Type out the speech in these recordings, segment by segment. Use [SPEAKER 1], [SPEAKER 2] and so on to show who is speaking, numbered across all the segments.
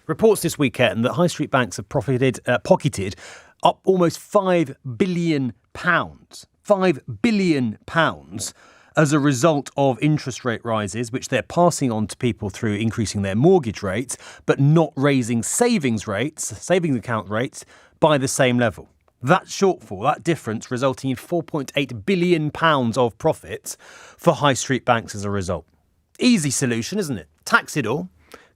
[SPEAKER 1] Reports this weekend that high street banks have pocketed up almost £5 billion. £5 billion as a result of interest rate rises, which they're passing on to people through increasing their mortgage rates, but not raising savings account rates, by the same level. That shortfall, that difference, resulting in £4.8 billion of profits for high street banks as a result. Easy solution, isn't it? Tax it all.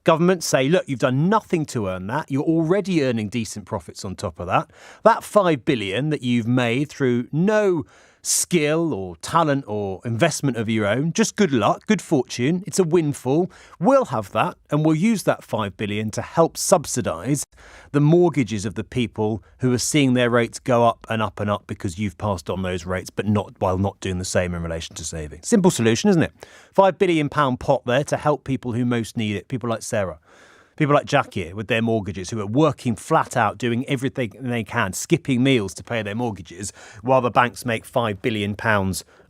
[SPEAKER 1] Governments say, look, you've done nothing to earn that. You're already earning decent profits on top of that. That $5 billion that you've made through no skill or talent or investment of your own, just good luck, good fortune. It's a windfall. We'll have that, and we'll use that $5 billion to help subsidise the mortgages of the people who are seeing their rates go up and up and up because you've passed on those rates, but not while not doing the same in relation to saving. Simple solution, isn't it? £5 billion pot there to help people who most need it. People like Sarah. People like Jack here with their mortgages, who are working flat out, doing everything they can, skipping meals to pay their mortgages, while the banks make £5 billion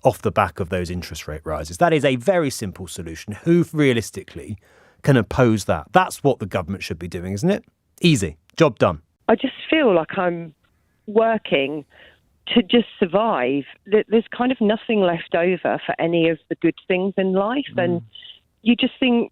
[SPEAKER 1] off the back of those interest rate rises. That is a very simple solution. Who realistically can oppose that? That's what the government should be doing, isn't it? Easy. Job done.
[SPEAKER 2] I just feel like I'm working to just survive. There's kind of nothing left over for any of the good things in life. And you just think,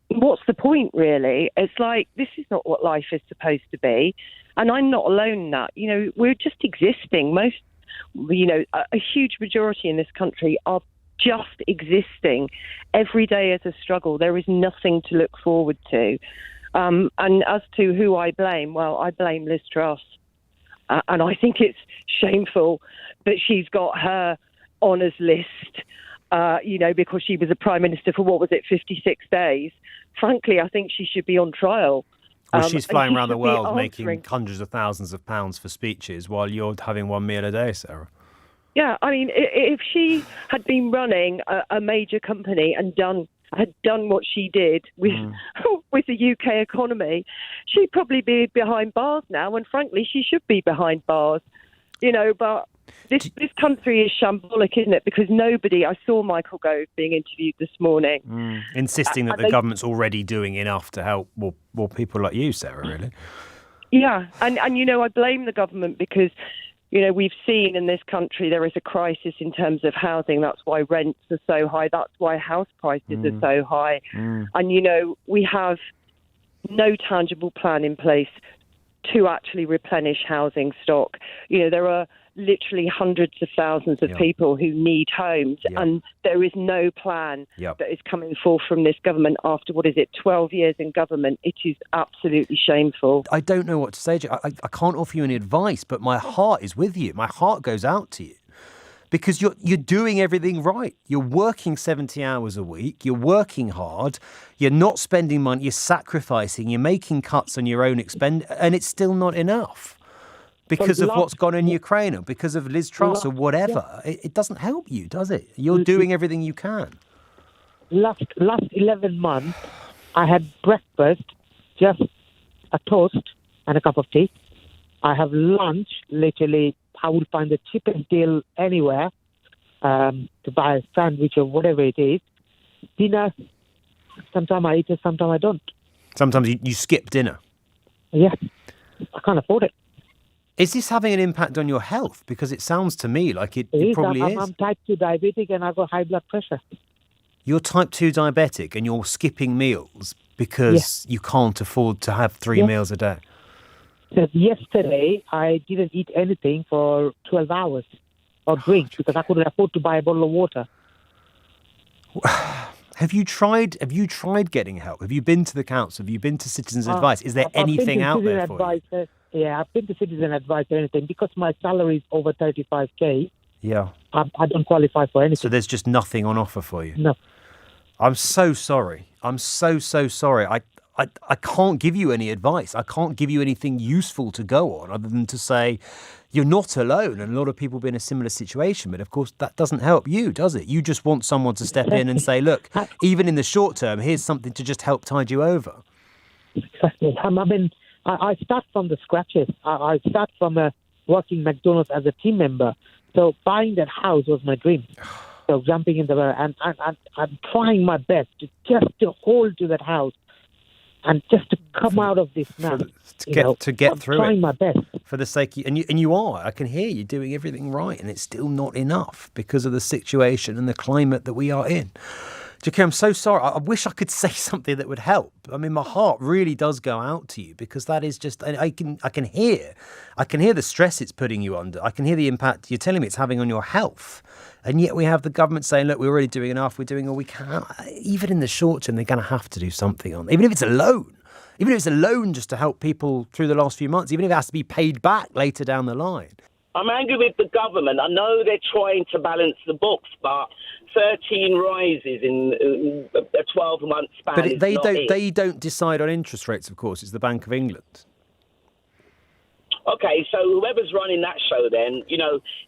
[SPEAKER 2] what's the point, really? It's like, this is not what life is supposed to be. And I'm not alone in that. You know, we're just existing. A huge majority in this country are just existing. Every day is a struggle. There is nothing to look forward to. And as to who I blame, well, I blame Liz Truss. And I think it's shameful that she's got her honours list, because she was a Prime Minister for, 56 days. Frankly, I think she should be on trial.
[SPEAKER 1] Well, she's flying around the world making hundreds of thousands of pounds for speeches while you're having one meal a day, Sarah.
[SPEAKER 2] Yeah, I mean, if she had been running a major company and had done what she did with the UK economy, she'd probably be behind bars now. And frankly, she should be behind bars, but this country is shambolic, isn't it? Because I saw Michael Gove being interviewed this morning.
[SPEAKER 1] Insisting that the government's already doing enough to help more people like you, Sarah, really.
[SPEAKER 2] Yeah, and I blame the government because, we've seen in this country there is a crisis in terms of housing. That's why rents are so high. That's why house prices are so high. And, we have no tangible plan in place to actually replenish housing stock. There are literally hundreds of thousands of people who need homes, and there is no plan that is coming forth from this government after, 12 years in government. It is absolutely shameful.
[SPEAKER 1] I don't know what to say to you. I can't offer you any advice, but my heart is with you. My heart goes out to you. Because you're doing everything right. You're working 70 hours a week. You're working hard. You're not spending money. You're sacrificing. You're making cuts on your own and it's still not enough because of what's gone on in Ukraine or because of Liz Truss or whatever. It doesn't help you, does it? You're doing everything you can.
[SPEAKER 3] Last 11 months, I had breakfast, just a toast and a cup of tea. I have lunch, literally. I would find the cheapest deal anywhere to buy a sandwich or whatever it is. Dinner, sometimes I eat it, sometimes I don't.
[SPEAKER 1] Sometimes you skip dinner?
[SPEAKER 3] Yeah, I can't afford it.
[SPEAKER 1] Is this having an impact on your health? Because it sounds to me like it probably is.
[SPEAKER 3] I'm type 2 diabetic and I've got high blood pressure.
[SPEAKER 1] You're type 2 diabetic and you're skipping meals because you can't afford to have 3 meals a day?
[SPEAKER 3] So yesterday, I didn't eat anything for 12 hours or drink because I couldn't afford to buy a bottle of water.
[SPEAKER 1] Have you tried getting help? Have you been to the council? Have you been to Citizens Advice? Is there anything out there for you?
[SPEAKER 3] Yeah, I've been to Citizen Advice or anything. Because my salary is over 35k, I don't qualify for anything.
[SPEAKER 1] So there's just nothing on offer for you?
[SPEAKER 3] No.
[SPEAKER 1] I'm so sorry. I'm so sorry. I can't give you any advice. I can't give you anything useful to go on other than to say you're not alone and a lot of people be in a similar situation. But of course, that doesn't help you, does it? You just want someone to step in and say, look, even in the short term, here's something to just help tide you over.
[SPEAKER 3] Exactly. I start from the scratches. I start from working McDonald's as a team member. So buying that house was my dream. So jumping in and I'm trying my best to hold to that house. And just to come out of this now.
[SPEAKER 1] To get through
[SPEAKER 3] trying
[SPEAKER 1] it.
[SPEAKER 3] my best.
[SPEAKER 1] For the sake of, and you are. I can hear you doing everything right, and it's still not enough because of the situation and the climate that we are in. Jackie, I'm so sorry. I wish I could say something that would help. I mean, my heart really does go out to you because that is just. I can hear the stress it's putting you under. I can hear the impact you're telling me it's having on your health, and yet we have the government saying, "Look, we're already doing enough. We're doing all we can." Even in the short term, they're going to have to do something on. Even if it's a loan. Even if it's a loan just to help people through the last few months, even if it has to be paid back later down the line.
[SPEAKER 4] I'm angry with the government. I know they're trying to balance the books, but 13 rises in a 12-month span.
[SPEAKER 1] But they don't decide on interest rates, of course. It's the Bank of England.
[SPEAKER 4] Okay, so whoever's running that show then,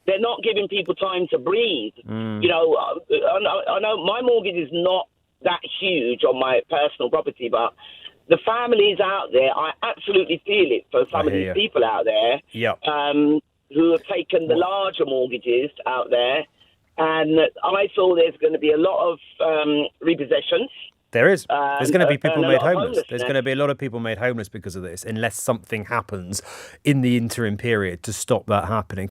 [SPEAKER 4] they're not giving people time to breathe. I know my mortgage is not that huge on my personal property, but the families out there, I absolutely feel it for some of these people out there who have taken the larger mortgages out there. And I saw there's going to be a lot of repossessions.
[SPEAKER 1] There is. There's going to be people made homeless. There's going to be a lot of people made homeless because of this, unless something happens in the interim period to stop that happening.